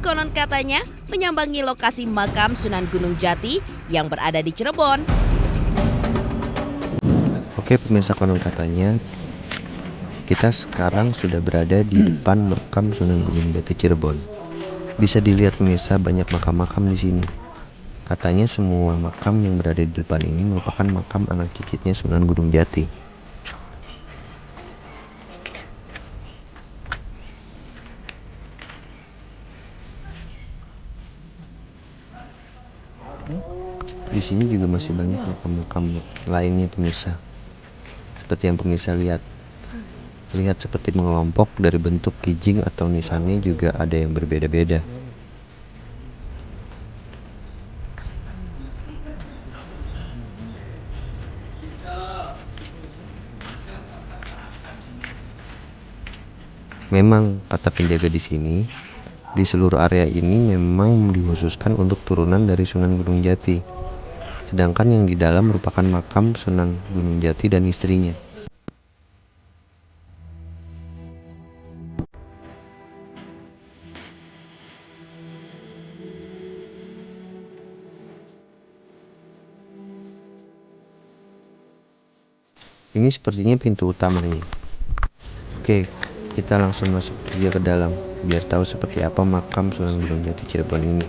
konon katanya menyambangi lokasi makam Sunan Gunung Jati yang berada di Cirebon. Oke pemirsa, konon katanya kita sekarang sudah berada di depan makam Sunan Gunung Jati Cirebon. Bisa dilihat pemirsa, banyak makam-makam di sini. Katanya semua makam yang berada di depan ini merupakan makam anak cicitnya Sunan Gunung Jati. Di sini juga masih banyak makam-makam lainnya pemirsa. Seperti yang pemirsa lihat. Lihat seperti mengelompok dari bentuk kijing atau nisannya juga ada yang berbeda-beda. Memang kata penjaga di sini, di seluruh area ini memang dikhususkan untuk turunan dari Sunan Gunung Jati. Sedangkan yang di dalam merupakan makam Sunan Gunung Jati dan istrinya. Ini sepertinya pintu utamanya. Oke, kita langsung masuk saja ke dalam biar tahu seperti apa makam Sunan Gunung Jati Cirebon ini.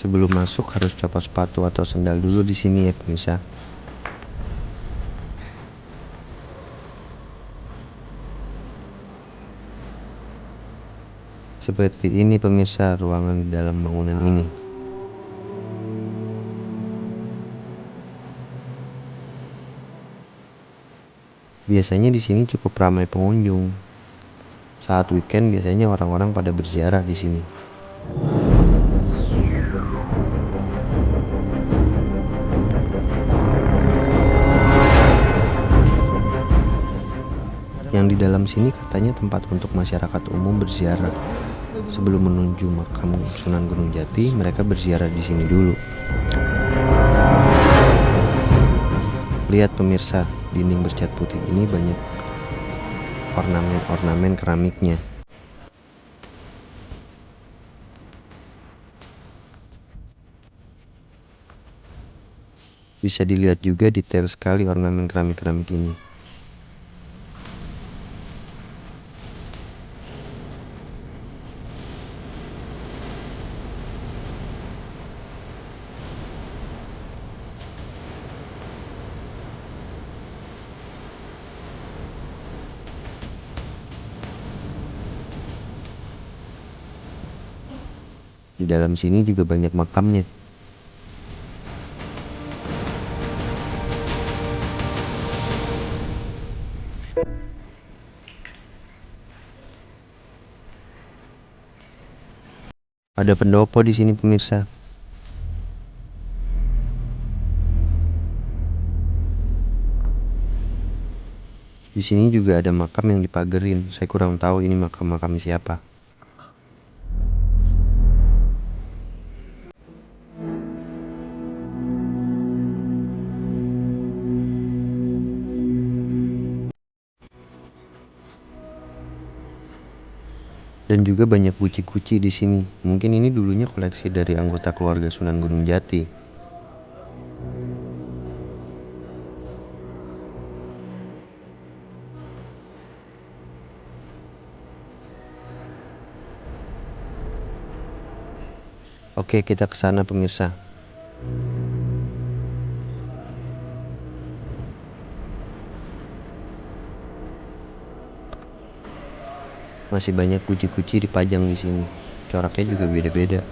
Sebelum masuk harus copot sepatu atau sendal dulu di sini ya pemirsa. Seperti ini pemirsa ruangan di dalam bangunan ini. Biasanya di sini cukup ramai pengunjung. Saat weekend biasanya orang-orang pada berziarah di sini. Yang di dalam sini katanya tempat untuk masyarakat umum berziarah. Sebelum menuju makam Sunan Gunung Jati, mereka berziarah di sini dulu. Lihat pemirsa, dinding bercat putih ini banyak ornamen-ornamen keramiknya. Bisa dilihat juga detail sekali ornamen keramik-keramik ini. Di dalam sini juga banyak makamnya. Ada pendopo di sini pemirsa. Di sini juga ada makam yang dipagerin. Saya kurang tahu ini makam siapa. Dan juga banyak guci-guci di sini. Mungkin ini dulunya koleksi dari anggota keluarga Sunan Gunung Jati. Oke, kita ke sana pemirsa. Masih banyak guci-guci dipajang di sini. Coraknya juga beda-beda.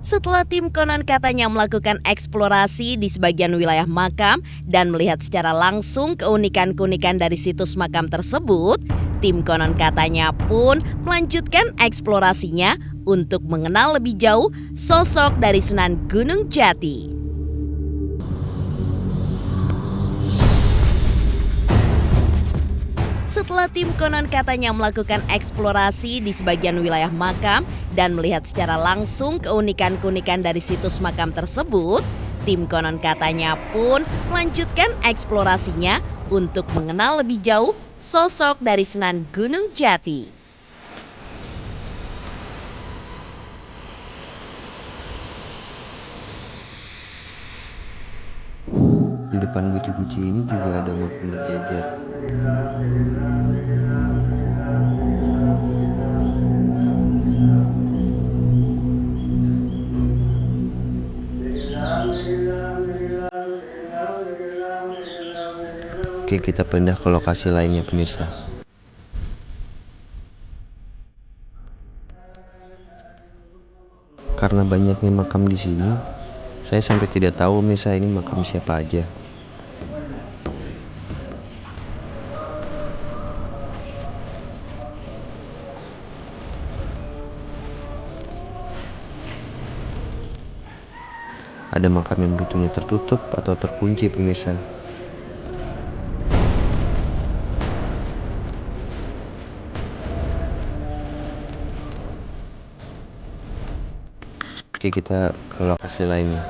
Setelah tim konon katanya melakukan eksplorasi di sebagian wilayah makam dan melihat secara langsung keunikan-keunikan dari situs makam tersebut, tim konon katanya pun melanjutkan eksplorasinya untuk mengenal lebih jauh sosok dari Sunan Gunung Jati. Setelah tim konon katanya melakukan eksplorasi di sebagian wilayah makam dan melihat secara langsung keunikan-keunikan dari situs makam tersebut, tim konon katanya pun melanjutkan eksplorasinya untuk mengenal lebih jauh sosok dari Sunan Gunung Jati. Di depan guci-guci ini juga ada makam berjejer. Oke, kita pindah ke lokasi lainnya pemirsa. Karena banyaknya makam di sini, saya sampai tidak tahu pemirsa ini makam siapa aja. Ada makam yang pintunya tertutup atau terkunci pemirsa. Oke, kita ke lokasi lainnya.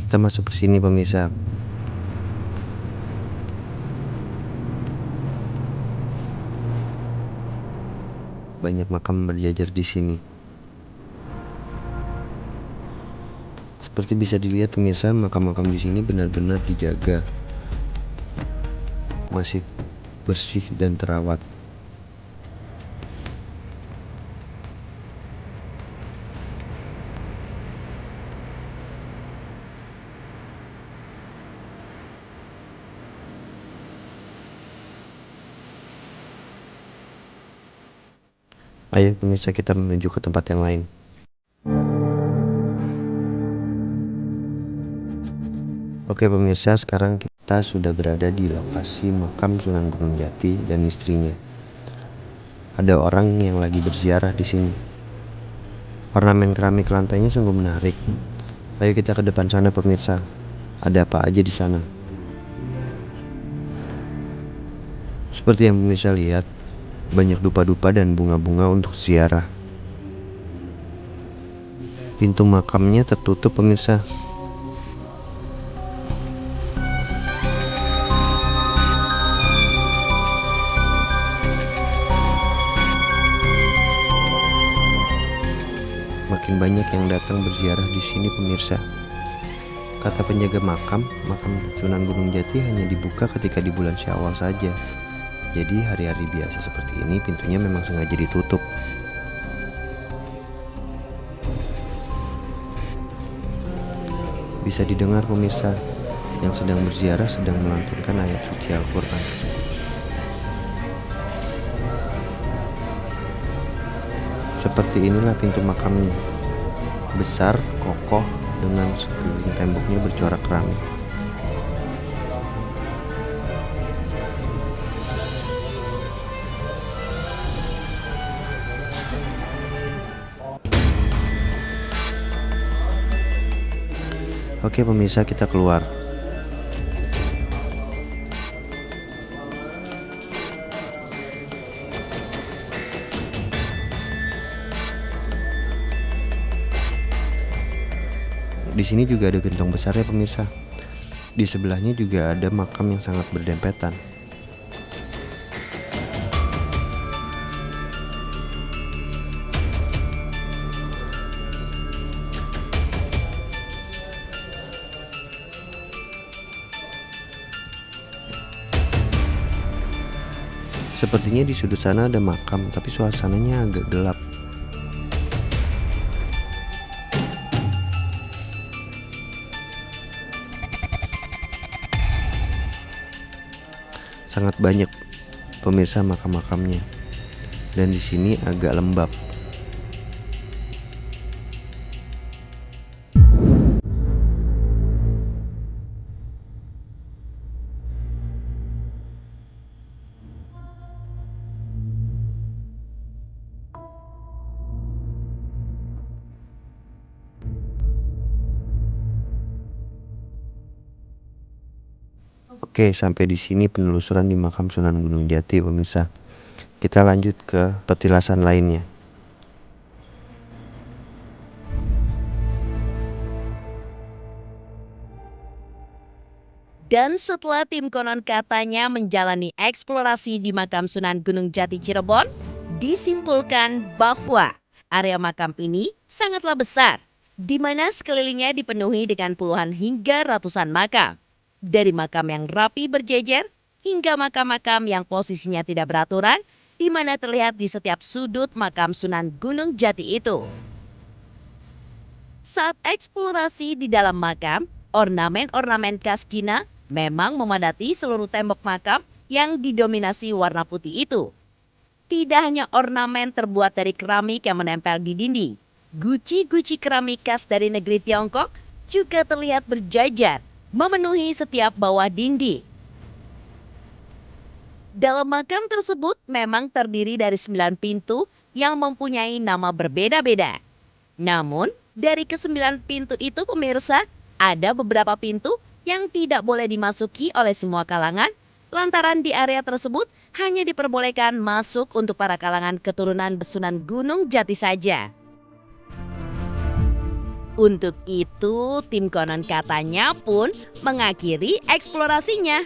Kita masuk ke sini pemirsa. Banyak makam berjajar di sini. Seperti bisa dilihat pemirsa, makam-makam di sini benar-benar dijaga. Masih bersih dan terawat. Ayo pemirsa, kita menuju ke tempat yang lain. Oke pemirsa, sekarang kita sudah berada di lokasi makam Sunan Gunung Jati dan istrinya. Ada orang yang lagi berziarah di sini. Ornamen keramik lantainya sungguh menarik. Ayo kita ke depan sana pemirsa. Ada apa aja di sana? Seperti yang pemirsa lihat, banyak dupa-dupa dan bunga-bunga untuk ziarah. Pintu makamnya tertutup pemirsa. Makin banyak yang datang berziarah di sini pemirsa. Kata penjaga makam Sunan Gunung Jati hanya dibuka ketika di bulan Syawal saja. Jadi hari-hari biasa seperti ini pintunya memang sengaja ditutup. Bisa didengar pemirsa, yang sedang berziarah sedang melantunkan ayat suci Al-Quran. Seperti inilah pintu makamnya. Besar, kokoh, dengan sekeliling temboknya bercorak keramik. Oke pemirsa, kita keluar. Di sini juga ada gentong besar ya pemirsa. Di sebelahnya juga ada makam yang sangat berdempetan. Sepertinya di sudut sana ada makam, tapi suasananya agak gelap. Sangat banyak pemirsa makam-makamnya, dan di sini agak lembab. Oke, sampai di sini penelusuran di makam Sunan Gunung Jati, pemirsa. Kita lanjut ke petilasan lainnya. Dan setelah tim konon katanya menjalani eksplorasi di makam Sunan Gunung Jati Cirebon, disimpulkan bahwa area makam ini sangatlah besar, di mana sekelilingnya dipenuhi dengan puluhan hingga ratusan makam. Dari makam yang rapi berjejer, hingga makam-makam yang posisinya tidak beraturan, di mana terlihat di setiap sudut makam Sunan Gunung Jati itu. Saat eksplorasi di dalam makam, ornamen-ornamen khas Cina memang memadati seluruh tembok makam yang didominasi warna putih itu. Tidak hanya ornamen terbuat dari keramik yang menempel di dinding, guci-guci keramik khas dari negeri Tiongkok juga terlihat berjajar memenuhi setiap bawah dinding. Dalam makam tersebut memang terdiri dari 9 pintu yang mempunyai nama berbeda-beda. Namun, dari ke-9 pintu itu pemirsa, ada beberapa pintu yang tidak boleh dimasuki oleh semua kalangan, lantaran di area tersebut hanya diperbolehkan masuk untuk para kalangan keturunan Sunan Gunung Jati saja. Untuk itu, tim konon katanya pun mengakhiri eksplorasinya.